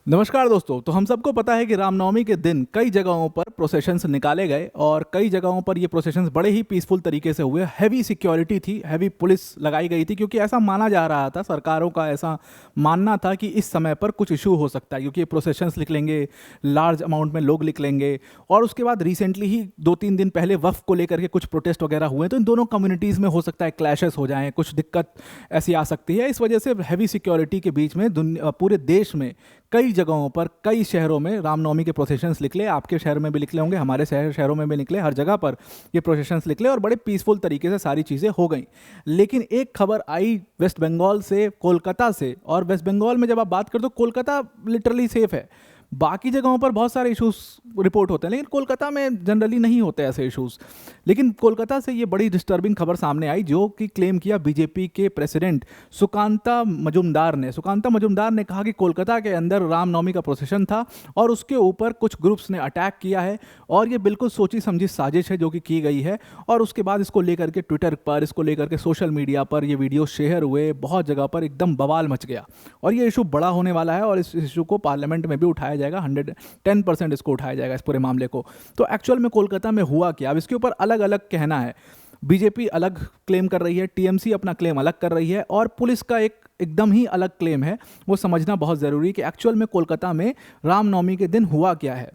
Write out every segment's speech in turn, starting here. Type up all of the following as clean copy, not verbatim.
नमस्कार दोस्तों। तो हम सबको पता है कि रामनवमी के दिन कई जगहों पर प्रोसेशंस निकाले गए और कई जगहों पर ये प्रोसेशंस बड़े ही पीसफुल तरीके से हुए। हैवी सिक्योरिटी थी, हैवी पुलिस लगाई गई थी, क्योंकि ऐसा माना जा रहा था, सरकारों का ऐसा मानना था कि इस समय पर कुछ इशू हो सकता है, क्योंकि ये प्रोसेशंस निकलेंगे, लार्ज अमाउंट में लोग निकलेंगे। और उसके बाद रिसेंटली ही 2-3 दिन पहले वक्फ को लेकर के कुछ प्रोटेस्ट वगैरह हुए, तो इन दोनों कम्युनिटीज़ में हो सकता है क्लैशेस हो जाएँ, कुछ दिक्कत ऐसी आ सकती है। इस वजह से हैवी सिक्योरिटी के बीच में पूरे देश में कई जगहों पर, कई शहरों में रामनवमी के प्रोसेशंस निकले। आपके शहर में भी निकले होंगे, हमारे शहरों में भी निकले, हर जगह पर ये प्रोसेशंस निकले और बड़े पीसफुल तरीके से सारी चीज़ें हो गई। लेकिन एक खबर आई वेस्ट बंगाल से, कोलकाता से। और वेस्ट बंगाल में जब आप बात करें तो कोलकाता लिटरली सेफ है। बाकी जगहों पर बहुत सारे इश्यूज रिपोर्ट होते हैं, लेकिन कोलकाता में जनरली नहीं होते ऐसे इश्यूज। लेकिन कोलकाता से ये बड़ी डिस्टर्बिंग खबर सामने आई, जो कि क्लेम किया बीजेपी के प्रेसिडेंट सुकांता मजुमदार ने। सुकांता मजुमदार ने कहा कि कोलकाता के अंदर रामनवमी का प्रोसेशन था और उसके ऊपर कुछ ग्रुप्स ने अटैक किया है और ये बिल्कुल सोची समझी साजिश है जो कि की गई है। और उसके बाद इसको लेकर के ट्विटर पर, इसको लेकर के सोशल मीडिया पर ये वीडियो शेयर हुए, बहुत जगह पर एकदम बवाल मच गया। और ये इशू बड़ा होने वाला है और इस इशू को पार्लियामेंट में भी उठाया जाएगा, 110% इसको उठाया जाएगा, इस पूरे मामले को। तो एक्चुअल में कोलकाता में हुआ क्या, अब इसके ऊपर अलग अलग कहना है। बीजेपी अलग क्लेम कर रही है, टीएमसी अपना क्लेम अलग कर रही है और पुलिस का एकदम ही अलग क्लेम है। वो समझना बहुत ज़रूरी है कि एक्चुअल में कोलकाता में रामनवमी के दिन हुआ क्या है।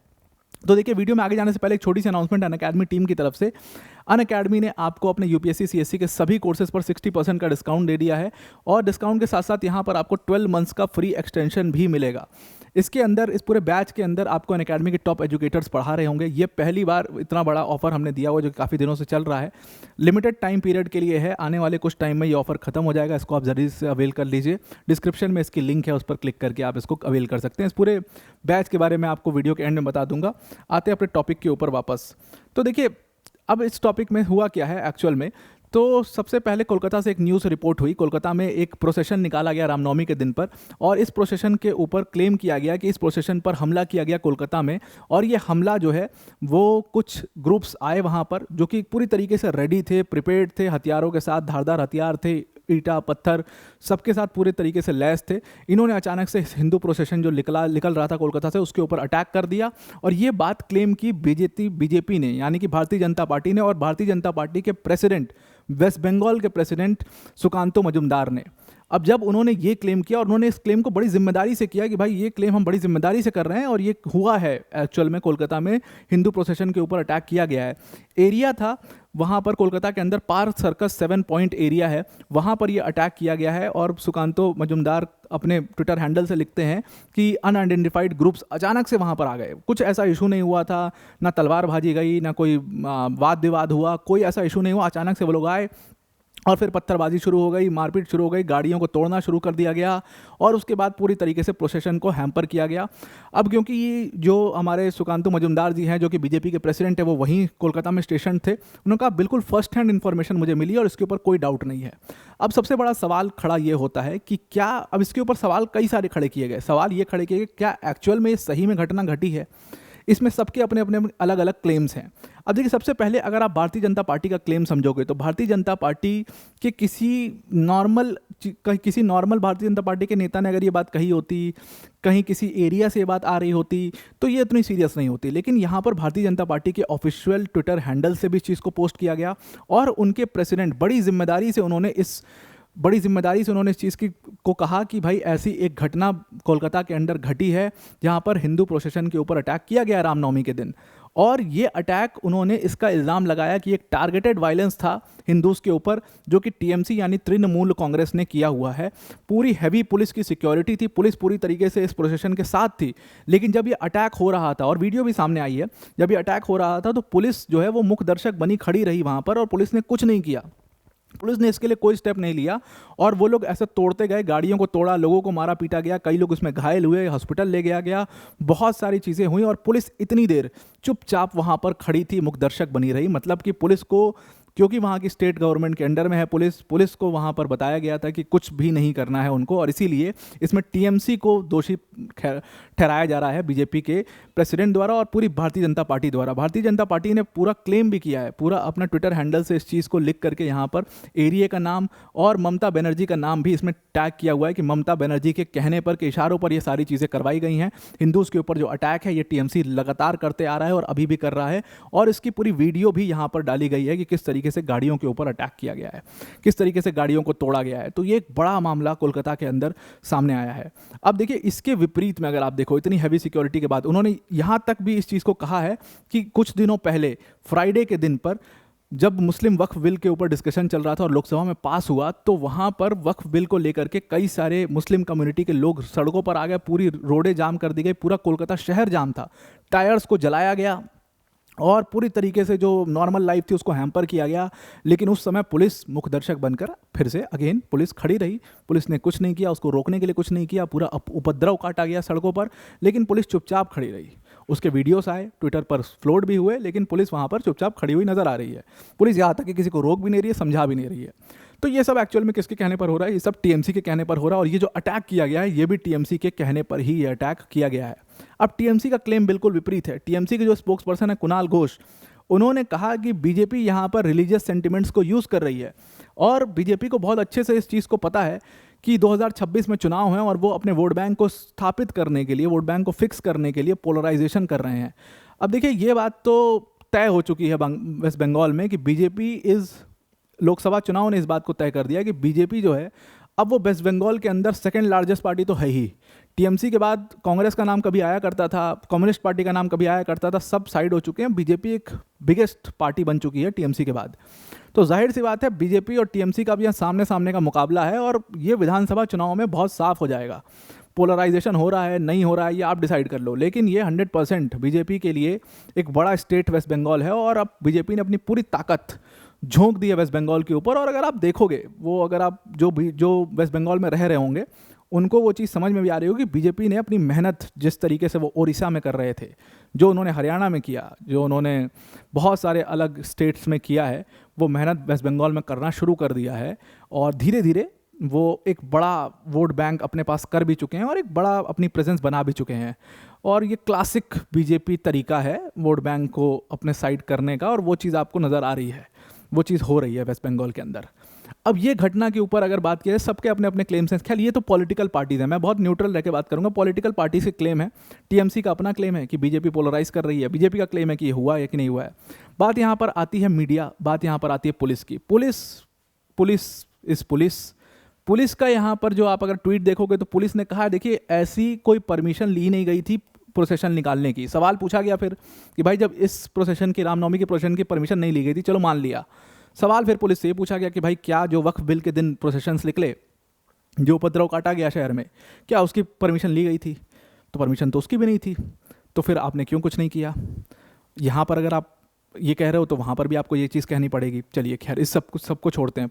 तो देखिए, वीडियो में आगे जाने से पहले एक छोटी सी अनाउंसमेंट अनअकैडमी टीम की तरफ से। अनअकैडमी ने आपको अपने यूपीएससी सीएससी के सभी कोर्सेज पर 60% का डिस्काउंट दे दिया है और डिस्काउंट के साथ साथ यहाँ पर आपको 12 मंथ्स का फ्री एक्सटेंशन भी मिलेगा। इसके अंदर, इस पूरे बैच के अंदर आपको अनअकैडमी के टॉप एजुकेटर्स पढ़ा रहे होंगे। ये पहली बार इतना बड़ा ऑफर हमने दिया हुआ, जो काफ़ी दिनों से चल रहा है। लिमिटेड टाइम पीरियड के लिए है, आने वाले कुछ टाइम में ये ऑफर खत्म हो जाएगा। इसको आप जल्दी से अवेल कर लीजिए। डिस्क्रिप्शन में इसकी लिंक है, उस पर क्लिक करके आप इसको अवेल कर सकते हैं। इस पूरे बैच के बारे में आपको वीडियो के एंड में बता दूंगा। आते हैं अपने टॉपिक के ऊपर वापस। तो देखिए, अब इस टॉपिक में हुआ क्या है एक्चुअल में। तो सबसे पहले कोलकाता से एक न्यूज़ रिपोर्ट हुई। कोलकाता में एक प्रोसेशन निकाला गया रामनवमी के दिन पर और इस प्रोसेशन के ऊपर क्लेम किया गया कि इस प्रोसेशन पर हमला किया गया कोलकाता में। और ये हमला जो है वो कुछ ग्रुप्स आए वहाँ पर, जो कि पूरी तरीके से रेडी थे, प्रिपेयर्ड थे, हथियारों के साथ, धारदार हथियार थे, ईटा पत्थर सबके साथ पूरे तरीके से लैस थे। इन्होंने अचानक से हिंदू प्रोसेशन जो निकल रहा था कोलकाता से, उसके ऊपर अटैक कर दिया। और ये बात क्लेम की बीजेपी ने, यानी कि भारतीय जनता पार्टी ने, और भारतीय जनता पार्टी के प्रेसिडेंट, वेस्ट बंगाल के प्रेसिडेंट सुकांतो मजुमदार ने। अब जब उन्होंने ये क्लेम किया और उन्होंने इस क्लेम को बड़ी जिम्मेदारी से किया कि भाई ये क्लेम हम बड़ी जिम्मेदारी से कर रहे हैं और ये हुआ है एक्चुअल में, कोलकाता में हिंदू प्रोसेशन के ऊपर अटैक किया गया है। एरिया था वहाँ पर कोलकाता के अंदर, पार्क सर्कस 7 पॉइंट एरिया है, वहाँ पर ये अटैक किया गया है। और सुकांतो मजुमदार अपने ट्विटर हैंडल से लिखते हैं कि अनआइडेंटिफाइड ग्रुप्स अचानक से वहाँ पर आ गए। कुछ ऐसा इशू नहीं हुआ था, ना तलवार भाजी गई, ना कोई वाद विवाद हुआ, कोई ऐसा इशू नहीं हुआ। अचानक से वो लोग आए और फिर पत्थरबाजी शुरू हो गई, मारपीट शुरू हो गई, गाड़ियों को तोड़ना शुरू कर दिया गया और उसके बाद पूरी तरीके से प्रोसेशन को हैम्पर किया गया। अब क्योंकि ये जो हमारे सुकांतो मजुमदार जी हैं, जो कि बीजेपी के प्रेसिडेंट है, वो वहीं कोलकाता में स्टेशन थे, उन्होंने कहा बिल्कुल फर्स्ट हैंड इन्फॉर्मेशन मुझे मिली और इसके ऊपर कोई डाउट नहीं है। अब सबसे बड़ा सवाल खड़ा ये होता है कि क्या, अब इसके ऊपर सवाल कई सारे खड़े किए गए। सवाल ये खड़े किए गए, क्या एक्चुअल में सही में घटना घटी है? इसमें सबके अपने अपने अलग अलग क्लेम्स हैं। अब देखिए, सबसे पहले अगर आप भारतीय जनता पार्टी का क्लेम समझोगे तो भारतीय जनता पार्टी के किसी नॉर्मल भारतीय जनता पार्टी के नेता ने अगर ये बात कही होती, कहीं किसी एरिया से ये बात आ रही होती, तो ये इतनी सीरियस नहीं होती। लेकिन यहाँ पर भारतीय जनता पार्टी के ऑफिशियल ट्विटर हैंडल से भी इस चीज़ को पोस्ट किया गया और उनके प्रेसिडेंट बड़ी जिम्मेदारी से उन्होंने इस चीज़ को कहा कि भाई ऐसी एक घटना कोलकाता के अंदर घटी है जहां पर हिंदू प्रोसेशन के ऊपर अटैक किया गया रामनवमी के दिन। और ये अटैक, उन्होंने इसका इल्ज़ाम लगाया कि एक टारगेटेड वायलेंस था हिंदूज के ऊपर, जो कि टीएमसी यानी तृणमूल कांग्रेस ने किया हुआ है। पूरी हैवी पुलिस की सिक्योरिटी थी, पुलिस पूरी तरीके से इस प्रोसेशन के साथ थी। लेकिन जब ये अटैक हो रहा था, और वीडियो भी सामने आई है, जब ये अटैक हो रहा था तो पुलिस जो है वो मूक दर्शक बनी खड़ी रही वहाँ पर और पुलिस ने कुछ नहीं किया। पुलिस ने इसके लिए कोई स्टेप नहीं लिया और वो लोग ऐसे तोड़ते गए, गाड़ियों को तोड़ा, लोगों को मारा पीटा गया, कई लोग उसमें घायल हुए, हॉस्पिटल ले गया, बहुत सारी चीज़ें हुई और पुलिस इतनी देर चुपचाप वहाँ पर खड़ी थी, मुख दर्शक बनी रही। मतलब कि पुलिस को क्योंकि वहाँ की स्टेट गवर्नमेंट के अंडर में है पुलिस को वहाँ पर बताया गया था कि कुछ भी नहीं करना है उनको, और इसीलिए इसमें टीएमसी को दोषी ठहराया जा रहा है बीजेपी के प्रेसिडेंट द्वारा और पूरी भारतीय जनता पार्टी द्वारा। भारतीय जनता पार्टी ने पूरा क्लेम भी किया है, पूरा अपना ट्विटर हैंडल से इस चीज़ को लिख करके यहाँ पर एरिया का नाम और ममता बनर्जी का नाम भी इसमें टैग किया हुआ है कि ममता बनर्जी के कहने पर, के इशारों पर ये सारी चीज़ें करवाई गई हैं। हिंदूज के ऊपर जो अटैक है ये टीएमसी लगातार करते आ रहा है और अभी भी कर रहा है, और इसकी पूरी वीडियो भी यहाँ पर डाली गई है कि किस तरीके से गाड़ियों के ऊपर अटैक किया गया है, किस तरीके से गाड़ियों को तोड़ा गया है। तो ये एक बड़ा मामला कोलकाता के अंदर सामने आया है। अब देखिए, इसके विपरीत में अगर आप देखो, इतनी हैवी सिक्योरिटी के बाद उन्होंने यहाँ तक भी इस चीज़ को कहा है कि कुछ दिनों पहले फ्राइडे के दिन पर जब मुस्लिम वक्फ बिल के ऊपर डिस्कशन चल रहा था और लोकसभा में पास हुआ, तो वहाँ पर वक्फ बिल को लेकर के कई सारे मुस्लिम कम्युनिटी के लोग सड़कों पर आ गए, पूरी रोडें जाम कर दी गई, पूरा कोलकाता शहर जाम था, टायर्स को जलाया गया और पूरी तरीके से जो नॉर्मल लाइफ थी उसको हैम्पर किया गया। लेकिन उस समय पुलिस मुखदर्शक बनकर फिर से अगेन पुलिस खड़ी रही, पुलिस ने कुछ नहीं किया, उसको रोकने के लिए कुछ नहीं किया, पूरा उपद्रव काटा गया सड़कों पर, लेकिन पुलिस चुपचाप खड़ी रही। उसके वीडियोस आए, ट्विटर पर फ्लोट भी हुए, लेकिन पुलिस वहाँ पर चुपचाप खड़ी हुई नजर आ रही है। पुलिस यहाँ तक कि किसी को रोक भी नहीं रही है, समझा भी नहीं रही है। तो ये सब एक्चुअल में किसके कहने पर हो रहा है? ये सब टीएमसी के कहने पर हो रहा है, और ये जो अटैक किया गया है ये भी टीएमसी के कहने पर ही ये अटैक किया गया है। अब टीएमसी का क्लेम बिल्कुल विपरीत है। टीएमसी के जो स्पोक्स पर्सन है कुणाल घोष, उन्होंने कहा कि बीजेपी यहाँ पर रिलीजियस सेंटिमेंट्स को यूज़ कर रही है, और बीजेपी को बहुत अच्छे से इस चीज़ को पता है कि 2026 में चुनाव हैं और वो अपने वोट बैंक को स्थापित करने के लिए, वोट बैंक को फिक्स करने के लिए पोलराइजेशन कर रहे हैं। अब देखिए, ये बात तो तय हो चुकी है वेस्ट बंगाल में कि बीजेपी लोकसभा चुनाव ने इस बात को तय कर दिया कि बीजेपी जो है अब वो वेस्ट बंगाल के अंदर सेकंड लार्जेस्ट पार्टी तो है ही। टीएमसी के बाद कांग्रेस का नाम कभी आया करता था, कम्युनिस्ट पार्टी का नाम कभी आया करता था, सब साइड हो चुके हैं। बीजेपी एक बिगेस्ट पार्टी बन चुकी है टीएमसी के बाद। तो जाहिर सी बात है बीजेपी और टीएमसी का भी यहाँ सामने सामने का मुकाबला है, और ये विधानसभा चुनाव में बहुत साफ हो जाएगा। पोलराइजेशन हो रहा है नहीं हो रहा है ये आप डिसाइड कर लो, लेकिन ये 100% बीजेपी के लिए एक बड़ा स्टेट वेस्ट बंगाल है, और अब बीजेपी ने अपनी पूरी ताकत झोंक दी है वेस्ट बंगाल के ऊपर। और अगर आप देखोगे, वो अगर आप जो वेस्ट बंगाल में रह रहे होंगे उनको वो चीज़ समझ में भी आ रही होगी, बीजेपी ने अपनी मेहनत जिस तरीके से वो ओडिशा में कर रहे थे, जो उन्होंने हरियाणा में किया, जो उन्होंने बहुत सारे अलग स्टेट्स में किया है, वो मेहनत वेस्ट बंगाल में करना शुरू कर दिया है, और धीरे धीरे वो एक बड़ा वोट बैंक अपने पास कर भी चुके हैं और एक बड़ा अपनी प्रेजेंस बना भी चुके हैं। और ये क्लासिक बीजेपी तरीका है वोट बैंक को अपने साइड करने का, और वो चीज़ आपको नज़र आ रही है, वो चीज़ हो रही है वेस्ट बंगाल के अंदर। अब ये घटना के ऊपर अगर बात की जाए, सबके अपने अपने क्लेम्स हैं। ख्याल ये तो पॉलिटिकल पार्टीज हैं, मैं बहुत न्यूट्रल रह के बात करूंगा। पॉलिटिकल पार्टी से क्लेम है, टीएमसी का अपना क्लेम है कि बीजेपी पोलराइज कर रही है, बीजेपी का क्लेम है कि ये हुआ है कि नहीं हुआ है। बात यहाँ पर आती है मीडिया, बात यहाँ पर आती है पुलिस की। पुलिस का यहाँ पर जो आप अगर ट्वीट देखोगे तो पुलिस ने कहा है, देखिए ऐसी कोई परमिशन ली नहीं गई थी प्रोसेशन निकालने की। सवाल पूछा गया फिर कि भाई जब इस प्रोसेशन की, रामनवमी के प्रोसेशन की परमिशन नहीं ली गई थी, चलो मान लिया। सवाल फिर पुलिस से ये पूछा गया कि भाई क्या जो वक्फ बिल के दिन प्रोसेशंस निकले, जो उपद्रव काटा गया शहर में, क्या उसकी परमिशन ली गई थी? तो परमिशन तो उसकी भी नहीं थी, तो फिर आपने क्यों कुछ नहीं किया? यहाँ पर अगर आप ये कह रहे हो तो वहाँ पर भी आपको ये चीज़ कहनी पड़ेगी। चलिए खैर, इस सबको छोड़ते हैं।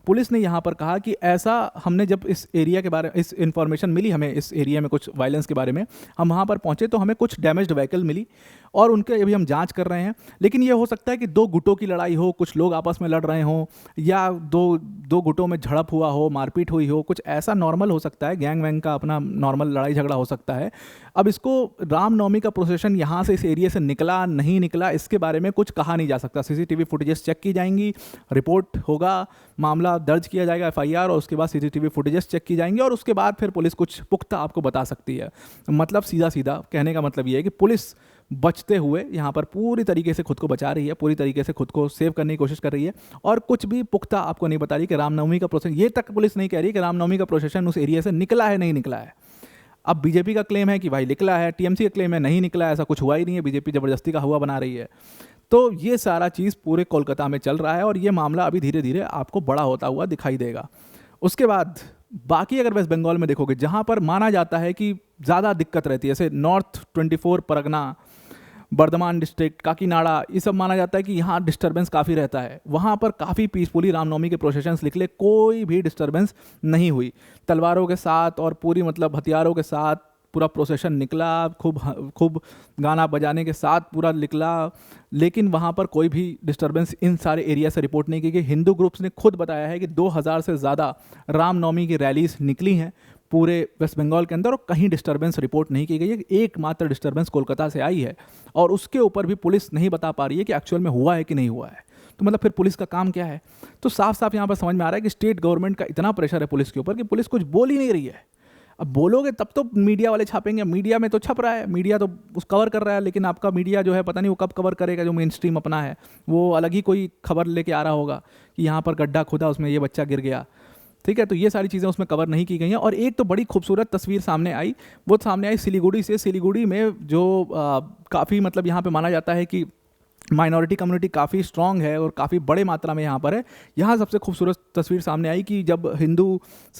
पुलिस ने यहाँ पर कहा कि ऐसा हमने जब इस एरिया के बारे में इस इन्फॉर्मेशन मिली, हमें इस एरिया में कुछ वायलेंस के बारे में, हम वहाँ पर पहुँचे तो हमें कुछ डैमेज्ड व्हीकल मिली और उनके अभी हम जांच कर रहे हैं। लेकिन ये हो सकता है कि दो गुटों की लड़ाई हो, कुछ लोग आपस में लड़ रहे हों, या दो गुटों में झड़प हुआ हो, मारपीट हुई हो, कुछ ऐसा नॉर्मल हो सकता है, गैंग वैंग का अपना नॉर्मल लड़ाई झगड़ा हो सकता है। अब इसको रामनवमी का प्रोसेशन यहाँ से इस एरिया से निकला नहीं निकला, इसके बारे में कुछ कहा नहीं जा सकता। सीसीटीवी फुटेजेस चेक की जाएंगी, रिपोर्ट होगा, मामला दर्ज किया जाएगा एफआईआर, और उसके बाद सीसीटीवी फुटेजेस चेक की जाएंगी, और उसके बाद फिर पुलिस कुछ पुख्ता आपको बता सकती है। मतलब सीधा सीधा कहने का मतलब ये है कि पुलिस बचते हुए यहाँ पर पूरी तरीके से खुद को बचा रही है, पूरी तरीके से खुद को सेव करने की कोशिश कर रही है, और कुछ भी पुख्ता आपको नहीं बता रही कि रामनवमी का प्रोसेशन, ये तक पुलिस नहीं कह रही कि रामनवमी का प्रोसेशन उस एरिया से निकला है नहीं निकला है। अब बीजेपी का क्लेम है कि भाई निकला है, टीएमसी का क्लेम है नहीं निकला है, ऐसा कुछ हुआ ही नहीं है, बीजेपी ज़बरदस्ती का हुआ बना रही है। तो ये सारा चीज़ पूरे कोलकाता में चल रहा है, और ये मामला अभी धीरे धीरे आपको बड़ा होता हुआ दिखाई देगा। उसके बाद बाकी अगर वेस्ट बंगाल में देखोगे, जहाँ पर माना जाता है कि ज़्यादा दिक्कत रहती है, जैसे नॉर्थ 24 परगना, बर्धमान डिस्ट्रिक्ट, काकीनाडा, ये सब माना जाता है कि यहाँ डिस्टर्बेंस काफ़ी रहता है। वहाँ पर काफ़ी पीसफुली रामनवमी के प्रोसेशंस निकले, कोई भी डिस्टर्बेंस नहीं हुई। तलवारों के साथ और पूरी मतलब हथियारों के साथ पूरा प्रोसेशन निकला, खूब खूब गाना बजाने के साथ पूरा निकला, लेकिन वहाँ पर कोई भी डिस्टर्बेंस इन सारे एरिया से रिपोर्ट नहीं की गई। हिंदू ग्रुप्स ने खुद बताया है कि 2000 से ज़्यादा रामनवमी की रैलीज निकली हैं पूरे वेस्ट बंगाल के अंदर और कहीं डिस्टर्बेंस रिपोर्ट नहीं की गई है। एकमात्र डिस्टर्बेंस कोलकाता से आई है और उसके ऊपर भी पुलिस नहीं बता पा रही है कि एक्चुअल में हुआ है कि नहीं हुआ है। तो मतलब फिर पुलिस का काम क्या है? तो साफ साफ यहाँ पर समझ में आ रहा है कि स्टेट गवर्नमेंट का इतना प्रेशर है पुलिस के ऊपर कि पुलिस कुछ बोल ही नहीं रही है। अब बोलोगे तब तो मीडिया वाले छापेंगे, मीडिया में तो छप रहा है, मीडिया तो उस कवर कर रहा है, लेकिन आपका मीडिया जो है पता नहीं वो कब कवर करेगा। जो मेन स्ट्रीम अपना है वो अलग ही कोई खबर लेके आ रहा होगा कि यहाँ पर गड्ढा खुदा, उसमें ये बच्चा गिर गया, ठीक है। तो ये सारी चीज़ें उसमें कवर नहीं की गई हैं। और एक तो बड़ी खूबसूरत तस्वीर सामने आई, वो सामने आई सिलीगुड़ी से। सिलीगुड़ी में जो काफ़ी मतलब यहाँ पे माना जाता है कि माइनॉरिटी कम्युनिटी काफ़ी स्ट्रांग है और काफ़ी बड़े मात्रा में यहाँ पर है। यहाँ सबसे खूबसूरत तस्वीर सामने आई कि जब हिंदू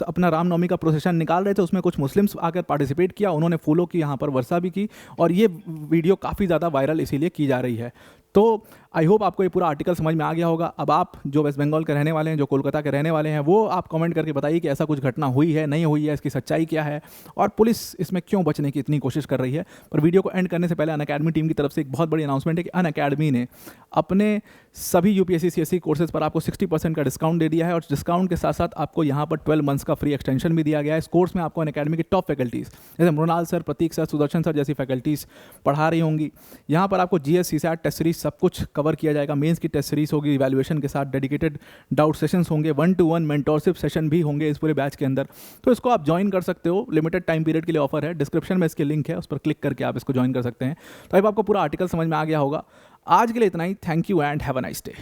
अपना रामनवमी का प्रोसेशन निकाल रहे थे, उसमें कुछ मुस्लिम्स आकर पार्टिसिपेट किया, उन्होंने फूलों की यहाँ पर वर्षा भी की और ये वीडियो काफ़ी ज़्यादा वायरल इसीलिए की जा रही है। तो आई होप आपको ये पूरा आर्टिकल समझ में आ गया होगा। अब आप जो वेस्ट बंगाल के रहने वाले हैं, जो कोलकाता के रहने वाले हैं, वो आप कमेंट करके बताइए कि ऐसा कुछ घटना हुई है, नहीं हुई है, इसकी सच्चाई क्या है और पुलिस इसमें क्यों बचने की इतनी कोशिश कर रही है। पर वीडियो को एंड करने से पहले अनअकैडमी टीम की तरफ से एक बहुत बड़ी अनाउंसमेंट है कि अनअकैडमी ने अपने सभी यूपीएससी सीएससी कोर्सेज पर आपको 60% का डिस्काउंट दे दिया है और डिस्काउंट के साथ साथ आपको यहाँ पर 12 मंथ्स का फ्री एक्सटेंशन भी दिया गया है। इस कोर्स में आपको अनअकैडमी की टॉप फैकल्टीज़ जैसे मृणाल सर, प्रतीक सर, सुदर्शन सर जैसी फैकल्टीज़ पढ़ा रही होंगी। यहाँ पर आपको जीएस, सीसैट, टेस्ट सीरीज सब कुछ कवर किया जाएगा। मेंस की टेस्ट सीरीज होगी इवैल्यूएशन के साथ, डेडिकेटेड डाउट सेशंस होंगे, 1-to-1 मेंटोरशिप सेशन भी होंगे इस पूरे बैच के अंदर। तो इसको आप ज्वाइन कर सकते हो, लिमिटेड टाइम पीरियड के लिए ऑफर है। डिस्क्रिप्शन में इसके लिंक है, उस पर क्लिक करके आप इसको ज्वाइन कर सकते हैं। तो अब आपको पूरा आर्टिकल समझ में आ गया होगा। आज के लिए इतना ही। Thank you and have a nice day.